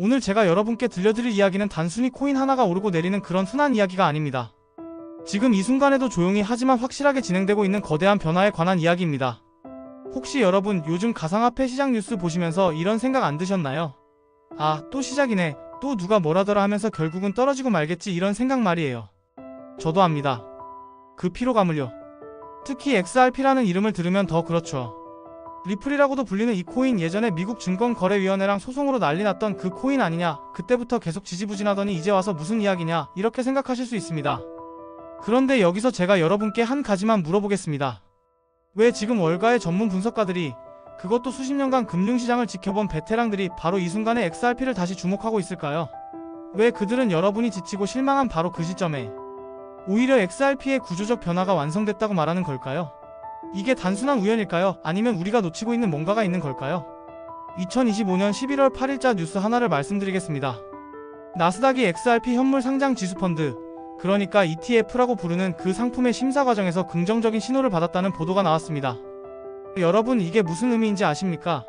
오늘 제가 여러분께 들려드릴 이야기는 단순히 코인 하나가 오르고 내리는 그런 흔한 이야기가 아닙니다. 지금 이 순간에도 조용히 하지만 확실하게 진행되고 있는 거대한 변화에 관한 이야기입니다. 혹시 여러분 요즘 가상화폐 시장 뉴스 보시면서 이런 생각 안 드셨나요? 아, 또 시작이네. 또 누가 뭐라더라 하면서 결국은 떨어지고 말겠지, 이런 생각 말이에요. 저도 압니다. 그 피로감을요. 특히 XRP라는 이름을 들으면 더 그렇죠. 리플이라고도 불리는 이 코인, 예전에 미국 증권거래위원회랑 소송으로 난리 났던 그 코인 아니냐, 그때부터 계속 지지부진하더니 이제 와서 무슨 이야기냐, 이렇게 생각하실 수 있습니다. 그런데 여기서 제가 여러분께 한 가지만 물어보겠습니다. 왜 지금 월가의 전문 분석가들이, 그것도 수십 년간 금융시장을 지켜본 베테랑들이 바로 이 순간에 XRP를 다시 주목하고 있을까요? 왜 그들은 여러분이 지치고 실망한 바로 그 시점에 오히려 XRP의 구조적 변화가 완성됐다고 말하는 걸까요? 이게 단순한 우연일까요? 아니면 우리가 놓치고 있는 뭔가가 있는 걸까요? 2025년 11월 8일자 뉴스 하나를 말씀드리겠습니다. 나스닥이 XRP 현물 상장 지수펀드, 그러니까 ETF라고 부르는 그 상품의 심사 과정에서 긍정적인 신호를 받았다는 보도가 나왔습니다. 여러분, 이게 무슨 의미인지 아십니까?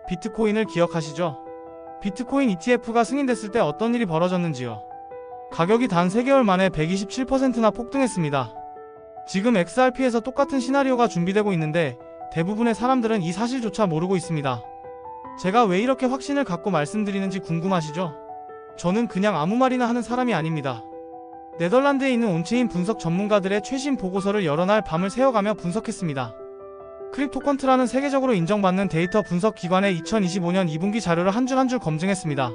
비트코인을 기억하시죠? 비트코인 ETF가 승인됐을 때 어떤 일이 벌어졌는지요. 가격이 단 3개월 만에 127%나 폭등했습니다. 지금 XRP에서 똑같은 시나리오가 준비되고 있는데 대부분의 사람들은 이 사실조차 모르고 있습니다. 제가 왜 이렇게 확신을 갖고 말씀드리는지 궁금하시죠? 저는 그냥 아무 말이나 하는 사람이 아닙니다. 네덜란드에 있는 온체인 분석 전문가들의 최신 보고서를 여러 날 밤을 새워가며 분석했습니다. 크립토컨트라는 세계적으로 인정받는 데이터 분석 기관의 2025년 2분기 자료를 한 줄 한 줄 검증했습니다.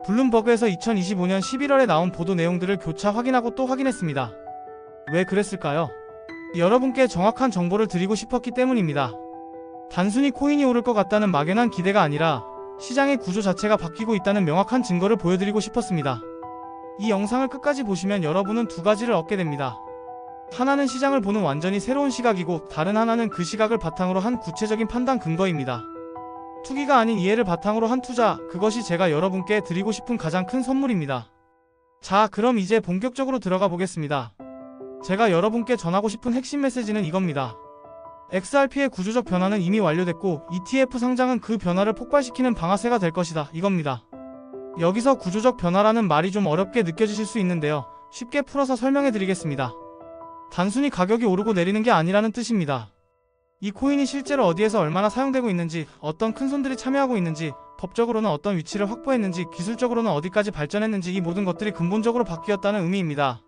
블룸버그에서 2025년 11월에 나온 보도 내용들을 교차 확인하고 또 확인했습니다. 왜 그랬을까요? 여러분께 정확한 정보를 드리고 싶었기 때문입니다. 단순히 코인이 오를 것 같다는 막연한 기대가 아니라 시장의 구조 자체가 바뀌고 있다는 명확한 증거를 보여드리고 싶었습니다. 이 영상을 끝까지 보시면 여러분은 두 가지를 얻게 됩니다. 하나는 시장을 보는 완전히 새로운 시각이고, 다른 하나는 그 시각을 바탕으로 한 구체적인 판단 근거입니다. 투기가 아닌 이해를 바탕으로 한 투자, 그것이 제가 여러분께 드리고 싶은 가장 큰 선물입니다. 자, 그럼 이제 본격적으로 들어가 보겠습니다. 제가 여러분께 전하고 싶은 핵심 메시지는 이겁니다. XRP의 구조적 변화는 이미 완료됐고 ETF 상장은 그 변화를 폭발시키는 방아쇠가 될 것이다, 이겁니다. 여기서 구조적 변화라는 말이 좀 어렵게 느껴지실 수 있는데요. 쉽게 풀어서 설명해 드리겠습니다. 단순히 가격이 오르고 내리는 게 아니라는 뜻입니다. 이 코인이 실제로 어디에서 얼마나 사용되고 있는지, 어떤 큰손들이 참여하고 있는지, 법적으로는 어떤 위치를 확보했는지, 기술적으로는 어디까지 발전했는지, 이 모든 것들이 근본적으로 바뀌었다는 의미입니다.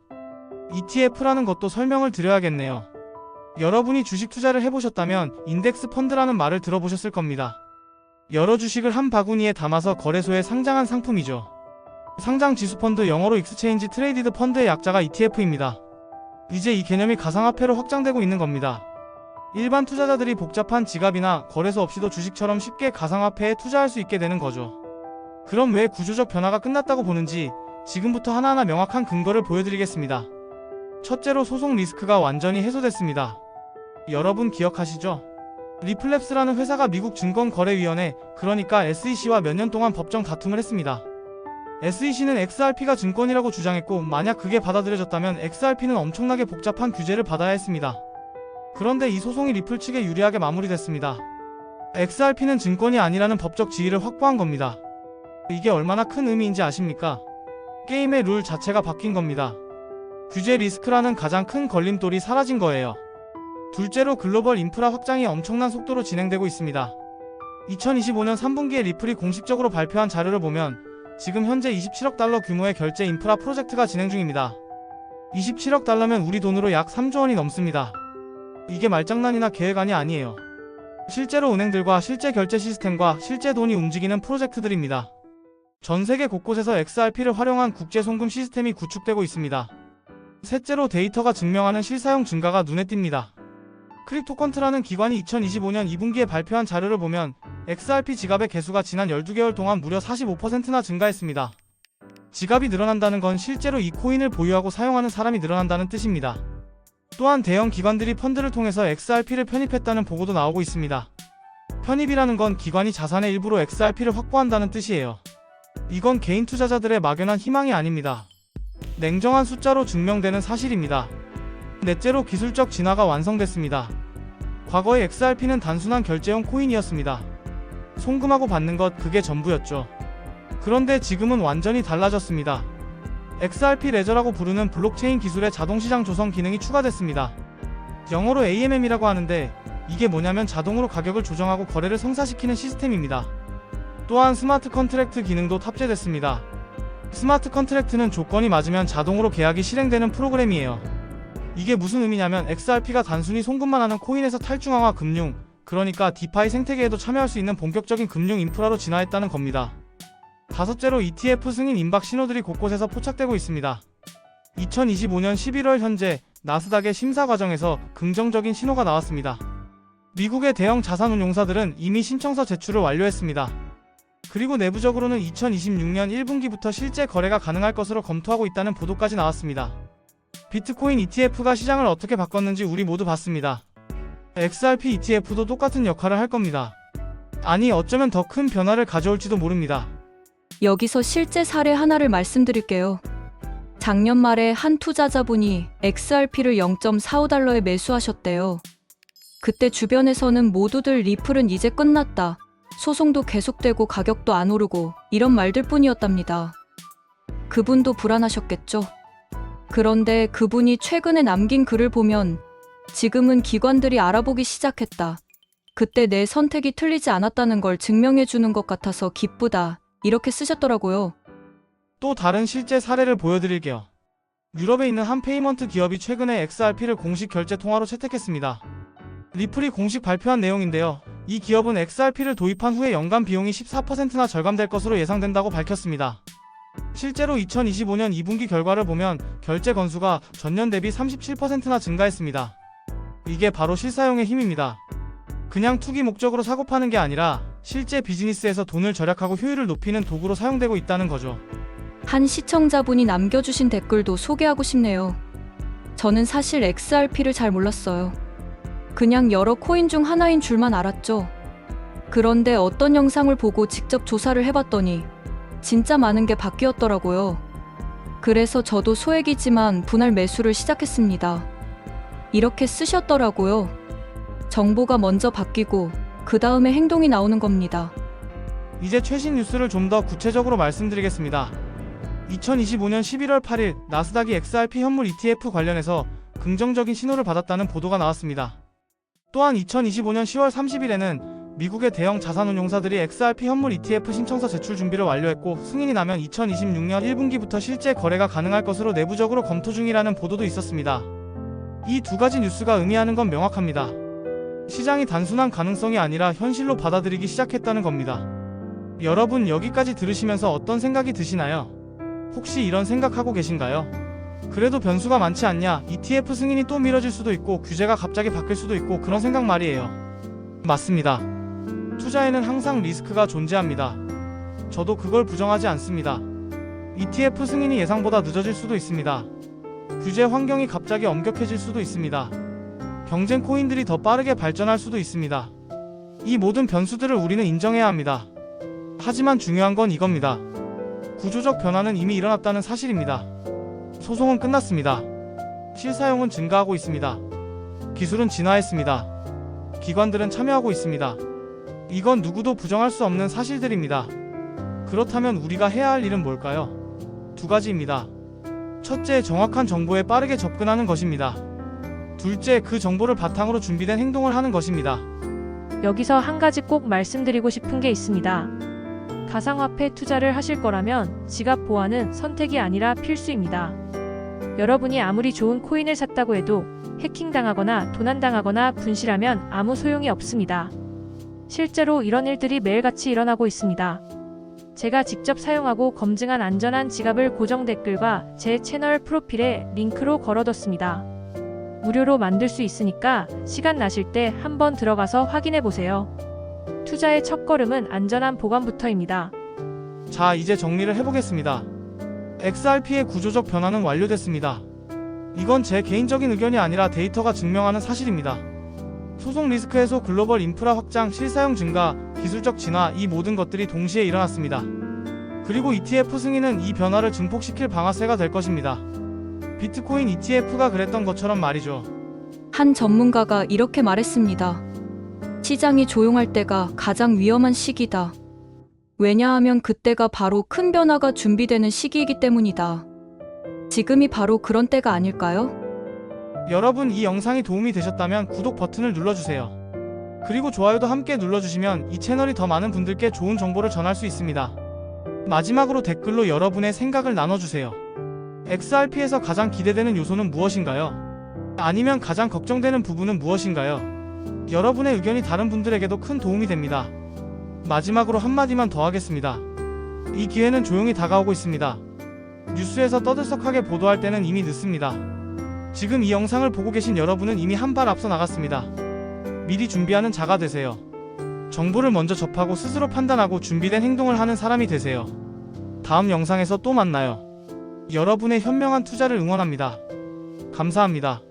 ETF라는 것도 설명을 드려야겠네요. 여러분이 주식 투자를 해보셨다면 인덱스 펀드라는 말을 들어보셨을 겁니다. 여러 주식을 한 바구니에 담아서 거래소에 상장한 상품이죠. 상장 지수 펀드, 영어로 익스체인지 트레이디드 펀드의 약자가 ETF입니다. 이제 이 개념이 가상화폐로 확장되고 있는 겁니다. 일반 투자자들이 복잡한 지갑이나 거래소 없이도 주식처럼 쉽게 가상화폐에 투자할 수 있게 되는 거죠. 그럼 왜 구조적 변화가 끝났다고 보는지 지금부터 하나하나 명확한 근거를 보여드리겠습니다. 첫째로, 소송 리스크가 완전히 해소됐습니다. 여러분 기억하시죠? 리플랩스라는 회사가 미국 증권거래위원회, 그러니까 SEC와 몇 년 동안 법정 다툼을 했습니다. SEC는 XRP가 증권이라고 주장했고, 만약 그게 받아들여졌다면 XRP는 엄청나게 복잡한 규제를 받아야 했습니다. 그런데 이 소송이 리플 측에 유리하게 마무리됐습니다. XRP는 증권이 아니라는 법적 지위를 확보한 겁니다. 이게 얼마나 큰 의미인지 아십니까? 게임의 룰 자체가 바뀐 겁니다. 규제 리스크라는 가장 큰 걸림돌이 사라진 거예요. 둘째로, 글로벌 인프라 확장이 엄청난 속도로 진행되고 있습니다. 2025년 3분기에 리플이 공식적으로 발표한 자료를 보면 지금 현재 27억 달러 규모의 결제 인프라 프로젝트가 진행 중입니다. 27억 달러면 우리 돈으로 약 3조 원이 넘습니다. 이게 말장난이나 계획안이 아니에요. 실제로 은행들과 실제 결제 시스템과 실제 돈이 움직이는 프로젝트들입니다. 전 세계 곳곳에서 XRP를 활용한 국제 송금 시스템이 구축되고 있습니다. 셋째로, 데이터가 증명하는 실사용 증가가 눈에 띕니다. 크립토컨트라는 기관이 2025년 2분기에 발표한 자료를 보면 XRP 지갑의 개수가 지난 12개월 동안 무려 45%나 증가했습니다. 지갑이 늘어난다는 건 실제로 이 코인을 보유하고 사용하는 사람이 늘어난다는 뜻입니다. 또한 대형 기관들이 펀드를 통해서 XRP를 편입했다는 보고도 나오고 있습니다. 편입이라는 건 기관이 자산의 일부로 XRP를 확보한다는 뜻이에요. 이건 개인 투자자들의 막연한 희망이 아닙니다. 냉정한 숫자로 증명되는 사실입니다. 넷째로, 기술적 진화가 완성됐습니다. 과거의 XRP는 단순한 결제용 코인이었습니다. 송금하고 받는 것, 그게 전부였죠. 그런데 지금은 완전히 달라졌습니다. XRP 레저라고 부르는 블록체인 기술의 자동시장 조성 기능이 추가됐습니다. 영어로 AMM이라고 하는데 이게 뭐냐면 자동으로 가격을 조정하고 거래를 성사시키는 시스템입니다. 또한 스마트 컨트랙트 기능도 탑재됐습니다. 스마트 컨트랙트는 조건이 맞으면 자동으로 계약이 실행되는 프로그램이에요. 이게 무슨 의미냐면 XRP가 단순히 송금만 하는 코인에서 탈중앙화 금융, 그러니까 디파이 생태계에도 참여할 수 있는 본격적인 금융 인프라로 진화했다는 겁니다. 다섯째로 ETF 승인 임박 신호들이 곳곳에서 포착되고 있습니다. 2025년 11월 현재 나스닥의 심사 과정에서 긍정적인 신호가 나왔습니다. 미국의 대형 자산운용사들은 이미 신청서 제출을 완료했습니다. 그리고 내부적으로는 2026년 1분기부터 실제 거래가 가능할 것으로 검토하고 있다는 보도까지 나왔습니다. 비트코인 ETF가 시장을 어떻게 바꿨는지 우리 모두 봤습니다. XRP ETF도 똑같은 역할을 할 겁니다. 아니, 어쩌면 더 큰 변화를 가져올지도 모릅니다. 여기서 실제 사례 하나를 말씀드릴게요. 작년 말에 한 투자자분이 XRP를 0.45달러에 매수하셨대요. 그때 주변에서는 모두들 리플은 이제 끝났다, 소송도 계속되고 가격도 안 오르고 이런 말들 뿐이었답니다. 그분도 불안하셨겠죠. 그런데 그분이 최근에 남긴 글을 보면 지금은 기관들이 알아보기 시작했다, 그때 내 선택이 틀리지 않았다는 걸 증명해주는 것 같아서 기쁘다, 이렇게 쓰셨더라고요. 또 다른 실제 사례를 보여드릴게요. 유럽에 있는 한 페이먼트 기업이 최근에 XRP를 공식 결제 통화로 채택했습니다. 리플이 공식 발표한 내용인데요. 이 기업은 XRP를 도입한 후에 연간 비용이 14%나 절감될 것으로 예상된다고 밝혔습니다. 실제로 2025년 2분기 결과를 보면 결제 건수가 전년 대비 37%나 증가했습니다. 이게 바로 실사용의 힘입니다. 그냥 투기 목적으로 사고 파는 게 아니라 실제 비즈니스에서 돈을 절약하고 효율을 높이는 도구로 사용되고 있다는 거죠. 한 시청자분이 남겨주신 댓글도 소개하고 싶네요. 저는 사실 XRP를 잘 몰랐어요. 그냥 여러 코인 중 하나인 줄만 알았죠. 그런데 어떤 영상을 보고 직접 조사를 해봤더니 진짜 많은 게 바뀌었더라고요. 그래서 저도 소액이지만 분할 매수를 시작했습니다. 이렇게 쓰셨더라고요. 정보가 먼저 바뀌고 그 다음에 행동이 나오는 겁니다. 이제 최신 뉴스를 좀 더 구체적으로 말씀드리겠습니다. 2025년 11월 8일 나스닥이 XRP 현물 ETF 관련해서 긍정적인 신호를 받았다는 보도가 나왔습니다. 또한 2025년 10월 30일에는 미국의 대형 자산운용사들이 XRP 현물 ETF 신청서 제출 준비를 완료했고 승인이 나면 2026년 1분기부터 실제 거래가 가능할 것으로 내부적으로 검토 중이라는 보도도 있었습니다. 이 두 가지 뉴스가 의미하는 건 명확합니다. 시장이 단순한 가능성이 아니라 현실로 받아들이기 시작했다는 겁니다. 여러분, 여기까지 들으시면서 어떤 생각이 드시나요? 혹시 이런 생각하고 계신가요? 그래도 변수가 많지 않냐, ETF 승인이 또 미뤄질 수도 있고 규제가 갑자기 바뀔 수도 있고 그런 생각 말이에요. 맞습니다. 투자에는 항상 리스크가 존재합니다. 저도 그걸 부정하지 않습니다. ETF 승인이 예상보다 늦어질 수도 있습니다. 규제 환경이 갑자기 엄격해질 수도 있습니다. 경쟁 코인들이 더 빠르게 발전할 수도 있습니다. 이 모든 변수들을 우리는 인정해야 합니다. 하지만 중요한 건 이겁니다. 구조적 변화는 이미 일어났다는 사실입니다. 소송은 끝났습니다. 실사용은 증가하고 있습니다. 기술은 진화했습니다. 기관들은 참여하고 있습니다. 이건 누구도 부정할 수 없는 사실들입니다. 그렇다면 우리가 해야 할 일은 뭘까요? 두 가지입니다. 첫째, 정확한 정보에 빠르게 접근하는 것입니다. 둘째, 그 정보를 바탕으로 준비된 행동을 하는 것입니다. 여기서 한 가지 꼭 말씀드리고 싶은 게 있습니다. 가상화폐 투자를 하실 거라면 지갑 보안은 선택이 아니라 필수입니다. 여러분이 아무리 좋은 코인을 샀다고 해도 해킹당하거나 도난당하거나 분실하면 아무 소용이 없습니다. 실제로 이런 일들이 매일같이 일어나고 있습니다. 제가 직접 사용하고 검증한 안전한 지갑을 고정 댓글과 제 채널 프로필에 링크로 걸어뒀습니다. 무료로 만들 수 있으니까 시간 나실 때 한번 들어가서 확인해 보세요. 투자의 첫걸음은 안전한 보관부터입니다. 자, 이제 정리를 해보겠습니다. XRP의 구조적 변화는 완료됐습니다. 이건 제 개인적인 의견이 아니라 데이터가 증명하는 사실입니다. 소송 리스크 해소, 글로벌 인프라 확장, 실사용 증가, 기술적 진화, 이 모든 것들이 동시에 일어났습니다. 그리고 ETF 승인은 이 변화를 증폭시킬 방아쇠가 될 것입니다. 비트코인 ETF가 그랬던 것처럼 말이죠. 한 전문가가 이렇게 말했습니다. 시장이 조용할 때가 가장 위험한 시기다. 왜냐하면 그때가 바로 큰 변화가 준비되는 시기이기 때문이다. 지금이 바로 그런 때가 아닐까요? 여러분, 이 영상이 도움이 되셨다면 구독 버튼을 눌러주세요. 그리고 좋아요도 함께 눌러주시면 이 채널이 더 많은 분들께 좋은 정보를 전할 수 있습니다. 마지막으로 댓글로 여러분의 생각을 나눠주세요. XRP에서 가장 기대되는 요소는 무엇인가요? 아니면 가장 걱정되는 부분은 무엇인가요? 여러분의 의견이 다른 분들에게도 큰 도움이 됩니다. 마지막으로 한마디만 더 하겠습니다. 이 기회는 조용히 다가오고 있습니다. 뉴스에서 떠들썩하게 보도할 때는 이미 늦습니다. 지금 이 영상을 보고 계신 여러분은 이미 한 발 앞서 나갔습니다. 미리 준비하는 자가 되세요. 정보를 먼저 접하고 스스로 판단하고 준비된 행동을 하는 사람이 되세요. 다음 영상에서 또 만나요. 여러분의 현명한 투자를 응원합니다. 감사합니다.